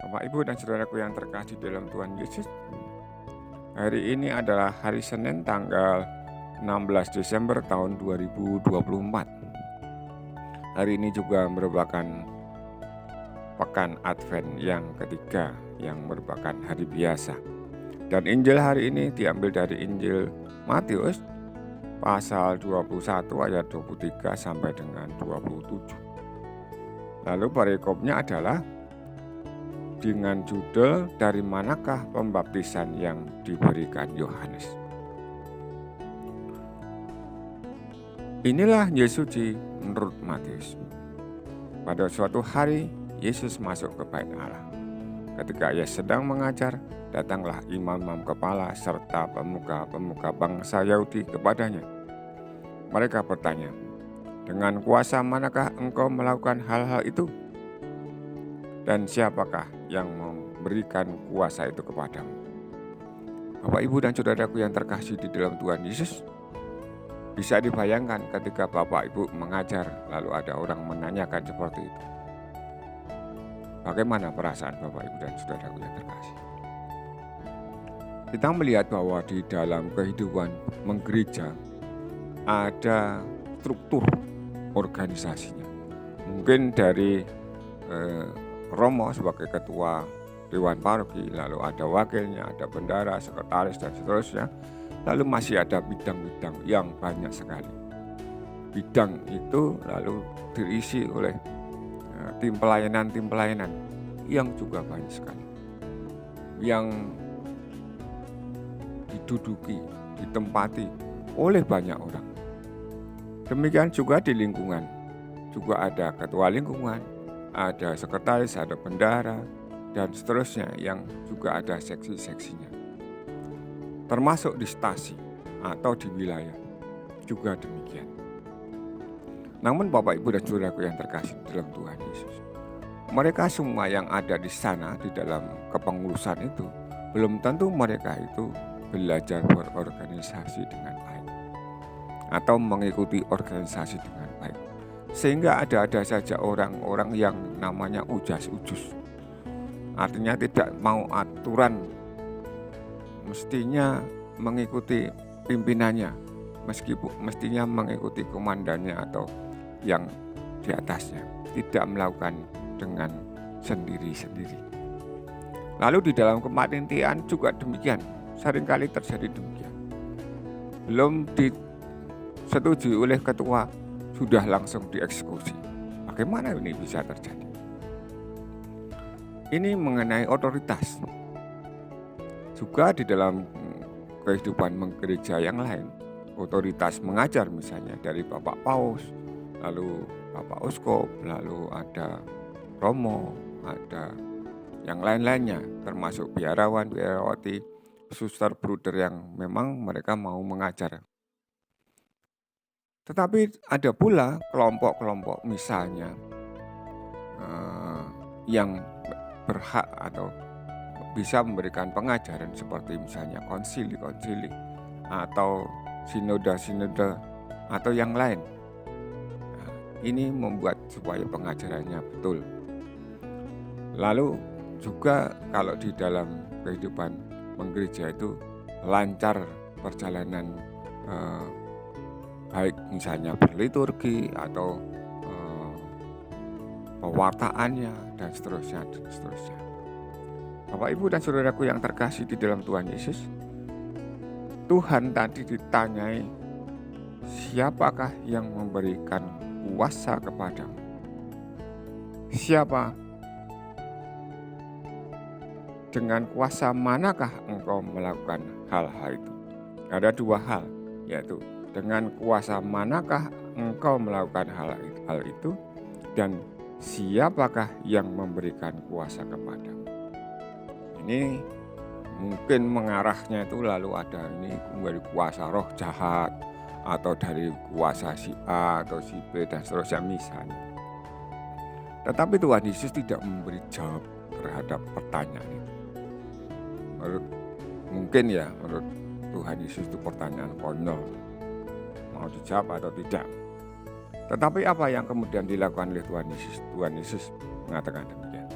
Bapak, Ibu, dan saudaraku yang terkasih dalam Tuhan Yesus, hari ini adalah hari Senin tanggal 16 Desember tahun 2024. Hari ini juga merupakan pekan Advent yang ketiga, yang merupakan hari biasa. Dan Injil hari ini diambil dari Injil Matius pasal 21 ayat 23 sampai dengan 27. Lalu perikopnya adalah dengan judul "Dari manakah pembaptisan yang diberikan Yohanes?". Inilah Yesus menurut Matius. Pada suatu hari Yesus masuk ke bait Allah. Ketika ia sedang mengajar, datanglah imam-imam kepala serta pemuka-pemuka bangsa Yahudi kepadanya. Mereka bertanya, "Dengan kuasa manakah engkau melakukan hal-hal itu? Dan siapakah yang memberikan kuasa itu kepadamu?" Bapak, Ibu, dan saudaraku yang terkasih di dalam Tuhan Yesus, bisa dibayangkan ketika Bapak Ibu mengajar lalu ada orang menanyakan seperti itu. Bagaimana perasaan Bapak Ibu dan saudaraku yang terkasih? Kita melihat bahwa di dalam kehidupan menggereja ada struktur organisasinya. Mungkin dari Romo sebagai ketua Dewan Paroki, lalu ada wakilnya, ada bendara, sekretaris, dan seterusnya. Lalu masih ada bidang-bidang yang banyak sekali. Bidang itu lalu diisi oleh tim pelayanan yang juga banyak sekali. Yang diduduki, ditempati oleh banyak orang. Demikian juga di lingkungan. Juga ada ketua lingkungan, ada sekretaris, ada bendara, dan seterusnya yang juga ada seksi-seksinya. Termasuk di stasi atau di wilayah juga demikian. Namun Bapak, Ibu, dan saudaraku yang terkasih dalam Tuhan Yesus, mereka semua yang ada di sana di dalam kepengurusan itu belum tentu mereka itu belajar berorganisasi dengan baik atau mengikuti organisasi dengan baik. Sehingga ada saja orang-orang yang namanya ujas-ujus. Artinya tidak mau aturan, mestinya mengikuti pimpinannya, mestinya mengikuti komandannya atau yang di atasnya, tidak melakukan dengan sendiri-sendiri. Lalu di dalam kepanitiaan juga demikian, seringkali terjadi demikian. Belum disetujui oleh ketua, sudah langsung dieksekusi. Bagaimana ini bisa terjadi? Ini mengenai otoritas. Juga di dalam kehidupan gereja yang lain, otoritas mengajar misalnya dari Bapak Paus, lalu Bapak Uskop, lalu ada Romo, ada yang lain-lainnya, termasuk biarawan, biarawati, suster, bruder yang memang mereka mau mengajar. Tetapi ada pula kelompok-kelompok misalnya yang berhak atau bisa memberikan pengajaran seperti misalnya konsili-konsili atau sinode-sinode atau yang lain. Nah, ini membuat supaya pengajarannya betul. Lalu juga kalau di dalam kehidupan menggereja itu lancar perjalanan baik misalnya berliturgi atau pewartaannya dan seterusnya. Bapak, Ibu, dan saudaraku yang terkasih di dalam Tuhan Yesus, Tuhan tadi ditanyai, siapakah yang memberikan kuasa kepadamu? Siapa? Dengan kuasa manakah engkau melakukan hal-hal itu? Ada dua hal, yaitu dengan kuasa manakah engkau melakukan hal itu, dan siapakah yang memberikan kuasa kepadamu? Ini mungkin mengarahnya itu lalu ada ini dari kuasa roh jahat atau dari kuasa si A atau si B dan seterusnya misalnya. Tetapi Tuhan Yesus tidak memberi jawab terhadap pertanyaan itu. Menurut Tuhan Yesus itu pertanyaan konyol, mau dijawab atau tidak. Tetapi apa yang kemudian dilakukan oleh Tuhan Yesus? Tuhan Yesus mengatakan demikian.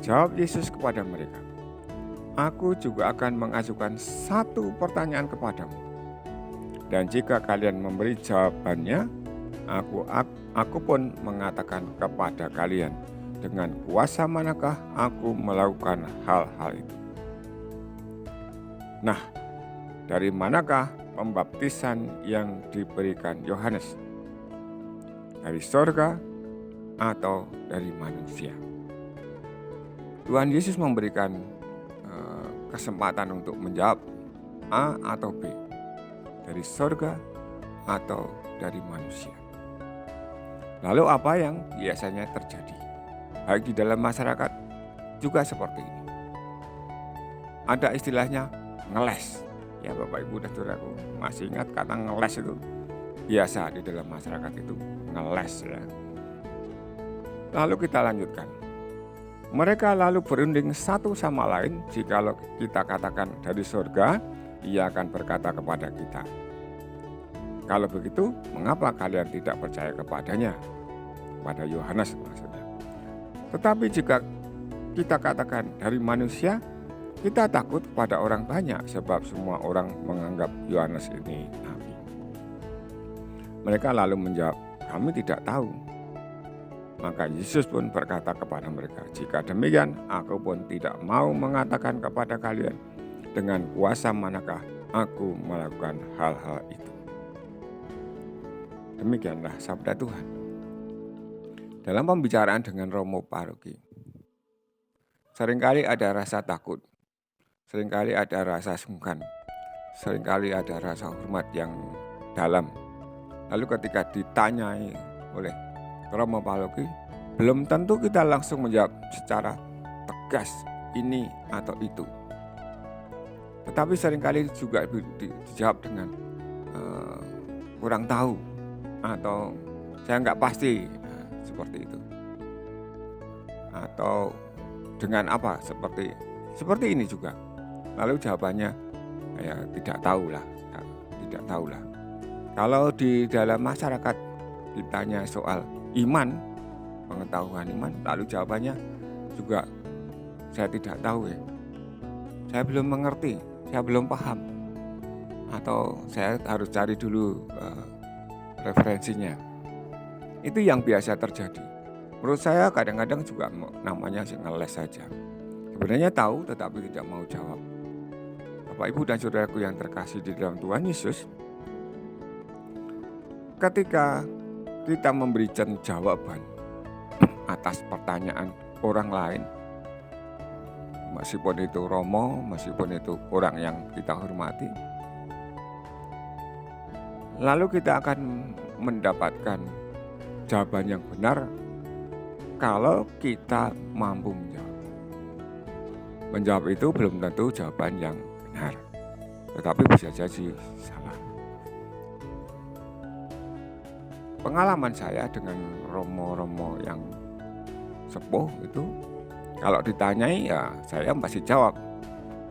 Jawab Yesus kepada mereka, "Aku juga akan mengajukan satu pertanyaan kepadamu. Dan jika kalian memberi jawabannya, aku pun mengatakan kepada kalian, dengan kuasa manakah aku melakukan hal-hal itu. Nah, dari manakah pembaptisan yang diberikan Yohanes? Dari sorga atau dari manusia?" Tuhan Yesus memberikan kesempatan untuk menjawab A atau B, dari sorga atau dari manusia. Lalu apa yang biasanya terjadi? Baik di dalam masyarakat juga seperti ini. Ada istilahnya ngeles. Ya Bapak Ibu dan Saudaraku, masih ingat kata ngeles itu? Biasa di dalam masyarakat itu ngeles ya. Lalu kita lanjutkan. Mereka lalu berunding satu sama lain, jikalau kita katakan dari surga, ia akan berkata kepada kita, "Kalau begitu, mengapa kalian tidak percaya kepadanya?" Pada Yohanes maksudnya. Tetapi jika kita katakan dari manusia, kita takut pada orang banyak, sebab semua orang menganggap Yohanes ini nabi. Mereka lalu menjawab, "Kami tidak tahu." Maka Yesus pun berkata kepada mereka, "Jika demikian, aku pun tidak mau mengatakan kepada kalian dengan kuasa manakah aku melakukan hal-hal itu." Demikianlah sabda Tuhan. Dalam pembicaraan dengan Romo Paroki, seringkali ada rasa takut, seringkali ada rasa sungkan, seringkali ada rasa hormat yang dalam. Lalu ketika ditanyai oleh Romo Paroki, belum tentu kita langsung menjawab secara tegas ini atau itu. Tetapi seringkali juga dijawab dengan kurang tahu atau saya nggak pasti, seperti itu. Atau dengan apa seperti ini juga. Lalu jawabannya ya tidak tahulah. Kalau di dalam masyarakat ditanya soal iman, pengetahuan iman, lalu jawabannya juga saya tidak tahu ya. Saya belum mengerti, saya belum paham. Atau saya harus cari dulu referensinya. Itu yang biasa terjadi. Menurut saya kadang-kadang juga namanya ngeles saja. Sebenarnya tahu tetapi tidak mau jawab. Bapak Ibu dan Saudaraku yang terkasih di dalam Tuhan Yesus, ketika kita memberikan jawaban atas pertanyaan orang lain, meskipun itu romo, meskipun itu orang yang kita hormati, lalu kita akan mendapatkan jawaban yang benar kalau kita mampu menjawab. Menjawab itu belum tentu jawaban yang benar, tetapi bisa jadi salah. Pengalaman saya dengan romo-romo yang sepuh itu, kalau ditanyai ya saya pasti jawab.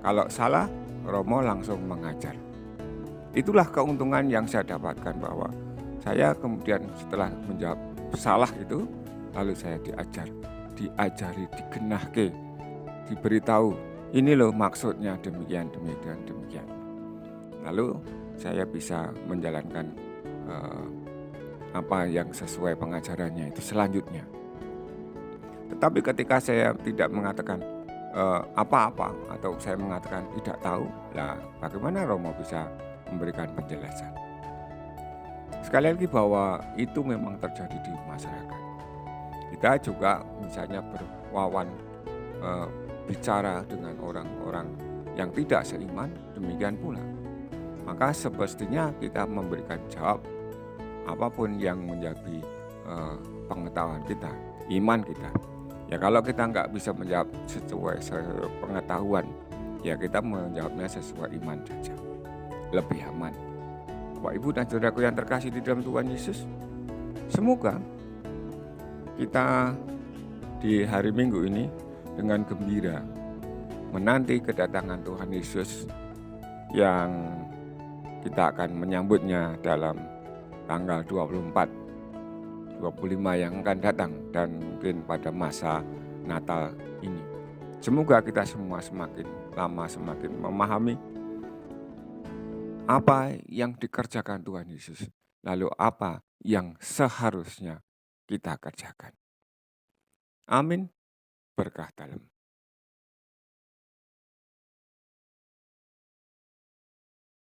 Kalau salah, romo langsung mengajar. Itulah keuntungan yang saya dapatkan, bahwa saya kemudian setelah menjawab salah itu, lalu saya diajari, digenahke, diberitahu, ini loh maksudnya demikian. Lalu saya bisa menjalankan apa yang sesuai pengajarannya itu selanjutnya. Tetapi ketika saya tidak mengatakan apa-apa atau saya mengatakan tidak tahu, lah bagaimana romo bisa memberikan penjelasan? Sekali lagi bahwa itu memang terjadi di masyarakat. Kita juga misalnya berwawan bicara dengan orang-orang yang tidak seiman, demikian pula. Maka semestinya kita memberikan jawab apapun yang menjadi pengetahuan kita, iman kita. Ya kalau kita nggak bisa menjawab sesuai pengetahuan, ya kita menjawabnya sesuai iman saja, lebih aman. Bapak Ibu dan Saudaraku yang terkasih di dalam Tuhan Yesus, semoga kita di hari Minggu ini dengan gembira menanti kedatangan Tuhan Yesus yang kita akan menyambutnya dalam tanggal 24, 25 yang akan datang, dan mungkin pada masa Natal ini. Semoga kita semua semakin lama semakin memahami apa yang dikerjakan Tuhan Yesus, lalu apa yang seharusnya kita kerjakan. Amin. Berkah dalam.